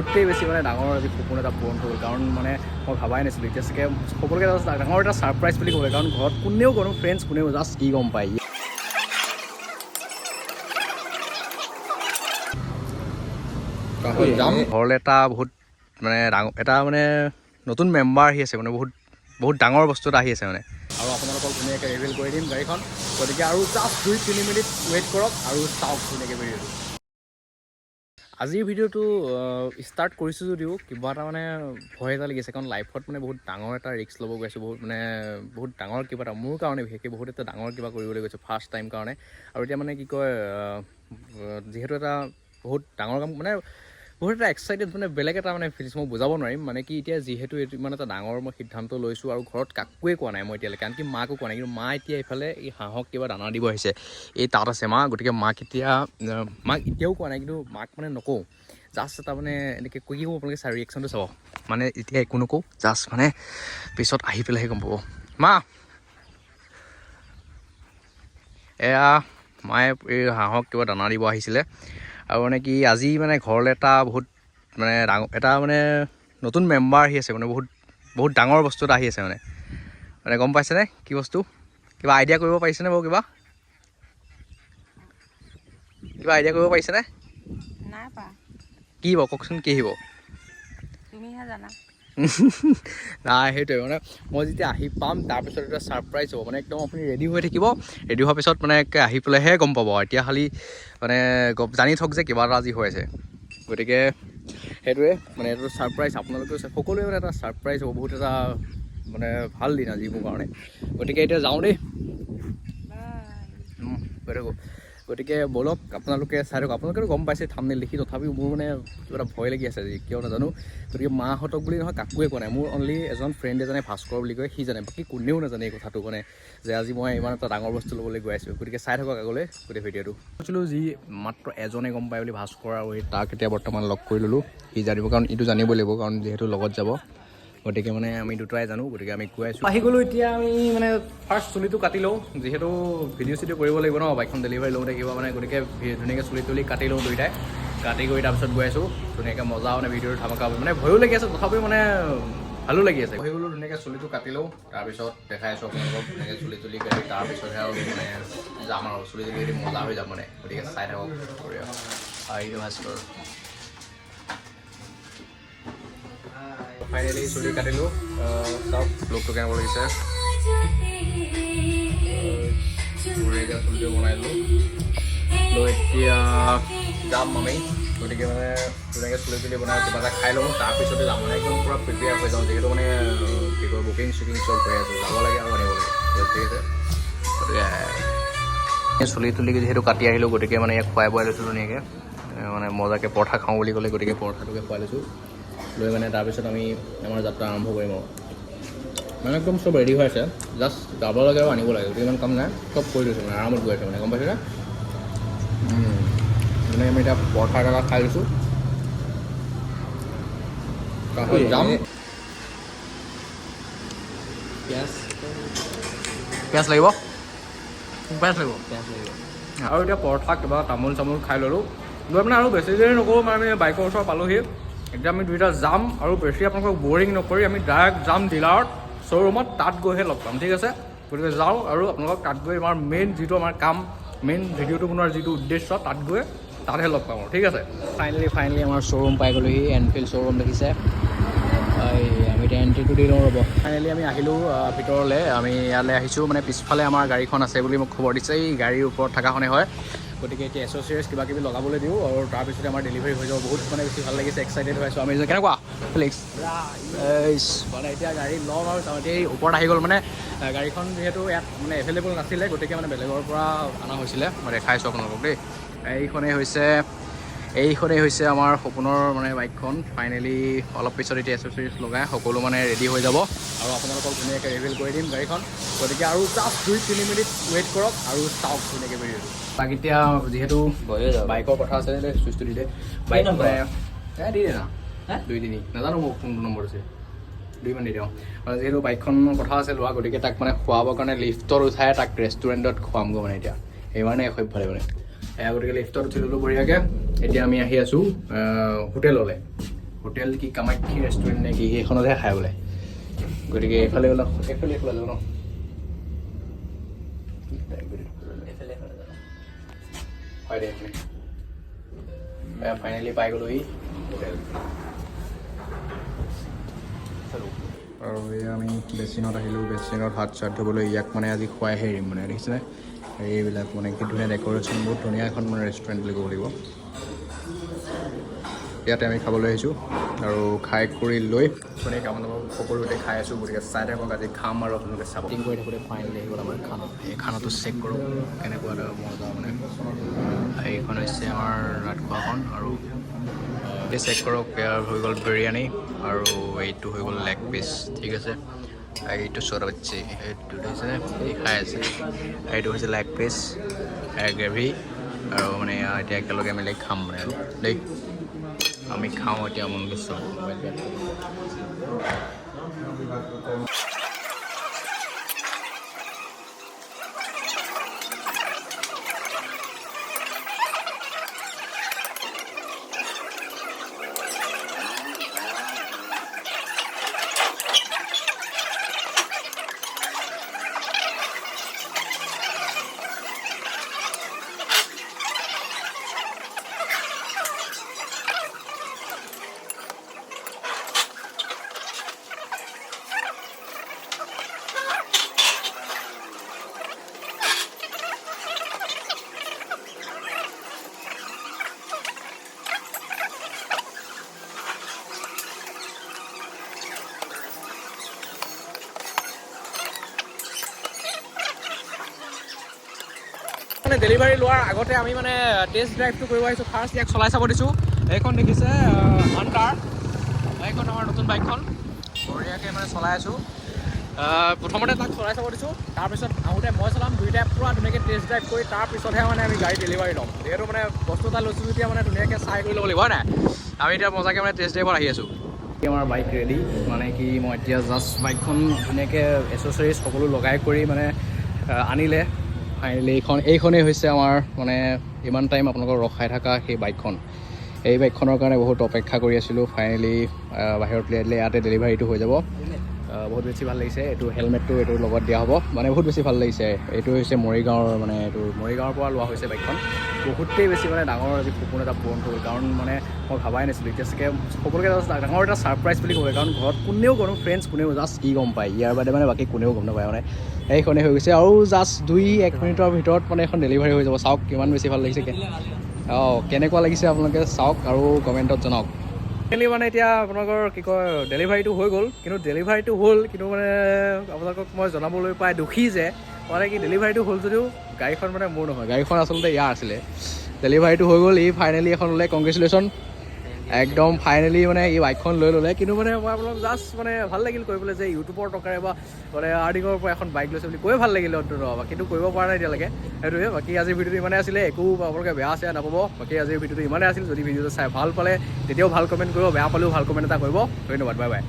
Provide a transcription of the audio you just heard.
গোটেই বেছি মানে ডাঙৰ আজি সপোন এটা পূৰণ হ'ল কাৰণ মানে মই ভাবাই নাছিলোঁ এতিয়া চাগে সকলোকে ডাঙৰ এটা ছাৰপ্ৰাইজ বুলি ক'লে কাৰণ ঘৰত কোনেও কোনো ফ্ৰেণ্ডছ কোনেও জাষ্ট কি গম পায় যাম ঘৰলৈ এটা বহুত মানে ডাঙৰ এটা মানে নতুন মেম্বাৰ আহি আছে মানে বহুত ডাঙৰ বস্তু এটা আহি আছে মানে আৰু আপোনালোকক ধুনীয়াকৈ ৰিভিল কৰি দিম গাড়ীখন গতিকে আৰু জাষ্ট 2-3 মিনিট ৱেইট কৰক আৰু চাওক ধুনীয়াকৈ ভিডিঅ'টো আজিৰ ভিডিঅ'টো ষ্টাৰ্ট কৰিছোঁ যদিও কিবা এটা মানে ভয় এটা লাগিছে কাৰণ লাইফত মানে বহুত ডাঙৰ এটা ৰিস্ক ল'ব গৈছোঁ বহুত ডাঙৰ কিবা এটা মোৰ কাৰণে বিশেষকৈ বহুত এটা ডাঙৰ কিবা কৰিবলৈ গৈছোঁ ফাৰ্ষ্ট টাইম কাৰণে আৰু এতিয়া মানে কি কয় যিহেতু এটা বহুত ডাঙৰ কাম মানে বহুত এটা এক্সাইটেড মানে বেলেগ এটা মানে ফিলিংছ মই বুজাব নোৱাৰিম মানে কি এতিয়া যিহেতু এইটো ইমান এটা ডাঙৰ মই সিদ্ধান্ত লৈছোঁ আৰু ঘৰত কাকোৱে কোৱা নাই মই এতিয়ালৈকে আনকি মাকো কোৱা নাই কিন্তু মা এতিয়া এইফালে এই হাঁহক কিবা দানা দিব আহিছে এই তাত আছে মা গতিকে মাক এতিয়াও কোৱা নাই কিন্তু মাক মানে নকওঁ জাষ্ট এটা মানে এনেকৈ কি ক'ব আপোনালোকে চাই ৰিয়েকশ্যনটো চাব মানে এতিয়া একো নকওঁ জাষ্ট মানে পিছত আহি পেলাইহে গম পাব মা এয়া মায়ে এই হাঁহক কিবা দানা দিব আহিছিলে আৰু মানে কি আজি মানে ঘৰলৈ এটা বহুত মানে ডাঙৰ এটা মানে নতুন মেম্বাৰ আহি আছে মানে বহুত ডাঙৰ বস্তু এটা আহি আছে মানে গম পাইছেনে কি বস্তু কিবা আইডিয়া কৰিব পাৰিছেনে বাৰু কিবা আইডিয়া কৰিব পাৰিছেনে নাই পা কি হ'ব কওকচোন কি আহিব তুমিহে জানা নাই সেইটোৱে মানে মই যেতিয়া আহি পাম তাৰপিছত এটা ছাৰপ্ৰাইজ হ'ব মানে একদম আপুনি ৰেডি হৈ থাকিব ৰেডি হোৱাৰ পিছত মানে আহি পেলাইহে গম পাব এতিয়া খালি মানে জানি থওক যে কিবা এটা আজি হৈ আছে গতিকে সেইটোৱে মানে এইটো ছাৰপ্ৰাইজ আপোনালোকেও সকলোৱে মানে এটা ছাৰপ্ৰাইজ হ'ব বহুত এটা মানে ভাল দিন আজি মোৰ কাৰণে গতিকে এতিয়া যাওঁ দেই গৈ থাকোঁ গতিকে ব'লক আপোনালোকে চাই থাকক আপোনালোকেতো গম পাইছে থাম্বনেইল দেখি তথাপিও মোৰ মানে কিবা এটা ভয় লাগি আছে আজি কিয় নাজানো গতিকে মাহঁতক বুলি নহয় কাকোৱে কোৱা নাই মোৰ অনলি এজন ফ্ৰেণ্ড এজনে ভাস্কৰ বুলি কয় সি জানে বাকী কোনেও নাজানে এই কথাটো মানে যে আজি মই ইমান এটা ডাঙৰ বস্তু ল'বলৈ গৈ আছোঁ গতিকে চাই থাকক আগলৈ গোটেই ভিডিঅ'টো কৈছিলোঁ যি মাত্ৰ এজনে গম পায় বুলি ভাস্কৰ আৰু তাক এতিয়া বৰ্তমান লগ কৰি ল'লোঁ সি জানিব কাৰণ ইটো জানিবই লাগিব কাৰণ যিহেতু লগত যাব গতিকে মানে আমি দুটাই জানো গতিকে আমি গৈ আছোঁ আহি গ'লোঁ এতিয়া আমি মানে ফাৰ্ষ্ট চুলিটো কাটি লওঁ যিহেতু ভিডিঅ' চিডিঅ' কৰিব লাগিব ন বাইকখন ডেলিভাৰী লওঁতে কিবা মানে গতিকে ধুনীয়াকৈ চুলি কাটি লওঁ দুইটাই কাটি কৰি তাৰপিছত গৈ আছোঁ ধুনীয়াকৈ মজা মানে ভিডিঅ'টো ধামাকা মানে ভয়ো লাগি আছে তথাপিও মানে ভালো লাগি আছে আহি গ'লোঁ ধুনীয়াকৈ চুলিটো কাটি লওঁ তাৰপিছত দেখাই আছোঁ আপোনালোকক ধুনীয়াকৈ চুলি কাটি তাৰপিছতহে আৰু মানে যাম আৰু চুলি কাটি মজা হৈ যাম মানে গতিকে চাই থাকক আহিলোঁ ভাস্কৰ ফাইনেলি চুলি কাটিলোঁ চাওক লুকটো কেনেকুৱা লাগিছে চুলিটো বনাই দিলোঁ লৈ এতিয়া যাম আমি গতিকে মানে ধুনীয়াকৈ চুলি বনাই কিবা এটা খাই লওঁ তাৰপিছতে যাম মানে একদম পূৰা প্ৰিপেয়াৰ হৈ যাওঁ যিহেতু মানে কি কয় বুকিং চুকিং চব হৈ আছে যাব লাগে আৰু আনিব লাগে ঠিক আছে গতিকে চুলি যিহেতু কাটি আহিলোঁ গতিকে মানে ইয়াক খুৱাই বোৱাই লৈছোঁ ধুনীয়াকৈ মানে মজাকৈ পৰঠা খাওঁ বুলি ক'লে গতিকে পৰঠাটোকে খুৱাই লৈছোঁ লৈ মানে তাৰপিছত আমি আমাৰ যাত্ৰা আৰম্ভ কৰিম আৰু মানে একদম চব ৰেডি হৈ আছে জাষ্ট যাব লাগে আৰু আনিব লাগে গতিকে ইমান কাম নাই চব কৰি লৈছোঁ মানে আৰামত গৈ আছে মানে গম পাইছেনে মানে আমি এতিয়া পৰঠা এটা খাই লৈছোঁ তাৰপিছত যাম পিঁয়াজ লাগিব আৰু এতিয়া পৰঠা কিবা তামোল চামোল খাই ল'লোঁ লৈ মানে আৰু বেছি দেৰি নকৰোঁ মানে আমি বাইকৰ ওচৰত পালোহি এতিয়া আমি দুইটা যাম আৰু বেছি আপোনালোকক বৰিং নকৰি আমি ডাইৰেক্ট যাম ডিলাৰত শ্ব'ৰুমত তাত গৈহে লগ পাম ঠিক আছে গতিকে যাওঁ আৰু আপোনালোকক তাত গৈ আমাৰ মেইন যিটো আমাৰ কাম মেইন ভিডিঅ'টো বনোৱাৰ যিটো উদ্দেশ্য তাত গৈ তাতহে লগ পাম আৰু ঠিক আছে ফাইনেলি আমাৰ শ্ব'ৰুম পাই গ'লোহি এনফিল্ড শ্ব'ৰুম দেখিছে আমি এতিয়া এণ্ট্ৰিটো দি লওঁ ৰ'ব ফাইনেলি আমি আহিলোঁ ভিতৰলৈ আমি ইয়ালৈ আহিছোঁ মানে পিছফালে আমাৰ গাড়ীখন আছে বুলি মোক খবৰ দিছে এই গাড়ীৰ ওপৰত থকাখনে হয় গতিকে এতিয়া এছ'চিয়েটছ কিবা কিবি লগাবলৈ দিওঁ আৰু তাৰপিছতে আমাৰ ডেলিভাৰী হৈ যাব বহুত মানে বেছি ভাল লাগিছে এক্সাইটেড হৈ আছোঁ আমি কেনেকুৱা ফ্লেক্স মানে এতিয়া গাড়ী ল'ম আৰু এতিয়া এই ওপৰত আহি গ'ল মানে গাড়ীখন যিহেতু ইয়াত মানে এভেইলেবল নাছিলে গতিকে মানে বেলেগৰ পৰা অনা হৈছিলে মই দেখাইছোঁ আপোনালোকক দেই এইখনেই হৈছে আমাৰ সপোনৰ মানে বাইকখন ফাইনেলি অলপ পিছত এতিয়া এছ'চিয়েটছ লগাই সকলো মানে ৰেডি হৈ যাব আৰু আপোনালোকক ধুনীয়াকৈ ৰিভিল কৰি দিম গাড়ীখন গতিকে আৰু জাষ্ট 2-3 মিনিট ৱেইট কৰক আৰু চাওক ধুনীয়াকৈ ভিডিঅ'টো তাক এতিয়া যিহেতু বাইকৰ কথা আছে চুইচটো দি দে বাইক দি দে না 2-3 নাজানো মোক কোনটো নম্বৰ আছে 2 মান দি দিওঁ আৰু যিহেতু বাইকখনৰ কথা আছে লোৱা গতিকে তাক মানে খুৱাবৰ কাৰণে লিফ্টত উঠাই তাক ৰেষ্টুৰেণ্টত খুৱামগৈ মানে এতিয়া সেইকাৰণে সভ্যলে মানে গতিকে লিফ্টত উঠি ল'লোঁ বঢ়িয়াকৈ এতিয়া আমি আহি আছোঁ হোটেললৈ হোটেল কি কামাখ্যা ৰেষ্টুৰেণ্ট নে কি সেইখনতহে খাই বোলে গতিকে এইফালে অলপ এইফালে যাব ন হয় দে ফাইনেলি পাই গ'লোহি হোটেল আৰু এই আমি বেচিনত আহিলোঁ বেচিনত হাত চাত ধুবলৈ ইয়াক মানে আজি খুৱাইহে এৰিম মানে দেখিছেনে এইবিলাক মানে কি ধুনীয়া ডেক'ৰেশ্যন বহুত ধুনীয়া এখন মানে ৰেষ্টুৰেণ্ট বুলি ক'ব লাগিব ইয়াতে আমি খাবলৈ আহিছোঁ আৰু খাই কৰি লৈ মানে আপোনালোকক সকলোতে খাই আছোঁ গতিকে চাই থাকক আজি খাম আৰু আপোনালোকে চাপটিং কৰি থাকোঁতে ফাইনেলি আহি গ'ল আমাৰ খানা এই খানাটো চেক কৰক কেনেকুৱা এটা মজা মানে এইখন হৈছে আমাৰ ৰাজখোৱাখন আৰু এই চেক কৰক ইয়াৰ হৈ গ'ল বিৰিয়ানী আৰু এইটো হৈ গ'ল লেগ পিচ ঠিক আছে এইটো চ'ৰা বাচ্ছি এইটো হৈছে এই খাই আছে এইটো হৈছে লেগ পিচ গ্ৰেভি আৰু মানে এতিয়া একেলগে মিলি খাম মানে আৰু দেই আমি খাওঁ এতিয়া মন গৈছে মানে ডেলিভাৰী লোৱাৰ আগতে আমি মানে টেষ্ট ড্ৰাইভটো কৰিব আহিছোঁ ফাৰ্ষ্ট ইয়াক চলাই চাব দিছোঁ এইখন দেখিছে হাণ্টাৰ এইখন আমাৰ নতুন বাইকখন বঢ়িয়াকৈ মানে চলাই আছোঁ প্ৰথমতে তাক চলাই চাব দিছোঁ তাৰপিছত আহোঁতে মই চলাম দুইটাই পূৰা ধুনীয়াকৈ টেষ্ট ড্ৰাইভ কৰি তাৰপিছতহে মানে আমি গাড়ী ডেলিভাৰী ল'ম যিহেতু মানে বস্তু এটা লৈছোঁ যেতিয়া মানে ধুনীয়াকৈ চাই কৰি ল'ব লাগিব হয় নাই আমি এতিয়া মজাকৈ মানে টেষ্ট ড্ৰাইভত আহি আছোঁ আমাৰ বাইক ৰেডি মানে কি মই এতিয়া জাষ্ট বাইকখন ধুনীয়াকৈ এচেচৰিজ সকলো লগাই কৰি মানে আনিলে ফাইনেলি এইখনেই হৈছে আমাৰ মানে ইমান টাইম আপোনালোকক ৰখাই থকা সেই বাইকখন এই বাইকখনৰ কাৰণে বহুত অপেক্ষা কৰি আছিলোঁ ফাইনেলি বাহিৰত উলিয়াই দিলে ইয়াতে ডেলিভাৰীটো হৈ যাব বহুত বেছি ভাল লাগিছে এইটো হেলমেটটো এইটোৰ লগত দিয়া হ'ব মানে বহুত বেছি ভাল লাগিছে এইটো হৈছে মৰিগাঁৱৰ মানে এইটো মৰিগাঁৱৰ পৰা লোৱা হৈছে বাইকখন বহুতেই বেছি মানে ডাঙৰ আজি সপোন এটা পূৰণ হ'ল কাৰণ মানে মই ভাবাই নাছিলোঁ এতিয়া চাগে সকলোকে ডাঙৰ এটা ছাৰপ্ৰাইজ বুলি ক'ব কাৰণ ঘৰত কোনেও কোনো ফ্ৰেণ্ডছ কোনেও জাষ্ট ই গম পায় ইয়াৰ বাদে মানে বাকী কোনেও গম নাপায় মানে এইখনেই হৈ গৈছে আৰু জাষ্ট 2-1 মিনিটৰ ভিতৰত মানে এখন ডেলিভাৰী হৈ যাব চাওক কিমান বেছি ভাল লাগিছে কেনেকুৱা লাগিছে আপোনালোকে চাওক আৰু কমেণ্টত জনাওক ফাইনেলি মানে এতিয়া আপোনালোকৰ কি কয় ডেলিভাৰীটো হৈ গ'ল কিন্তু ডেলিভাৰীটো হ'ল কিন্তু মানে আপোনালোকক মই জনাবলৈ পাই দুখী যে মানে কি ডেলিভাৰীটো হ'ল যদিও গাড়ীখন মানে মোৰ নহয় গাড়ীখন আচলতে ইয়াৰ আছিলে ডেলিভাৰীটো হৈ গ'ল ফাইনেলি এখন ল'লে কংগ্ৰেচুলেশ্যন একদম ফাইনেলি মানে এই বাইকখন লৈ ল'লে কিন্তু মানে মই আপোনালোক জাষ্ট মানে ভাল লাগিল কৰিবলৈ যে ইউটিউবৰ টকাৰে বা মানে আৰ্নিঙৰ পৰা এখন বাইক লৈছে বুলি কৈ ভাল লাগিলে অন্তত কিন্তু কৰিব পৰা নাই এতিয়ালৈকে সেইটোৱে বাকী আজিৰ ভিডিঅ'টো ইমানে আছিলে একো আপোনালোকে বেয়া চেয়া নাপাব বাকী আজিৰ ভিডিঅ'টো ইমানে আছিল যদি ভিডিঅ'টো চাই ভাল পালে তেতিয়াও ভাল কমেণ্ট কৰিব বেয়া পালেও ভাল কমেণ্ট এটা কৰিব ধন্যবাদ বাই বাই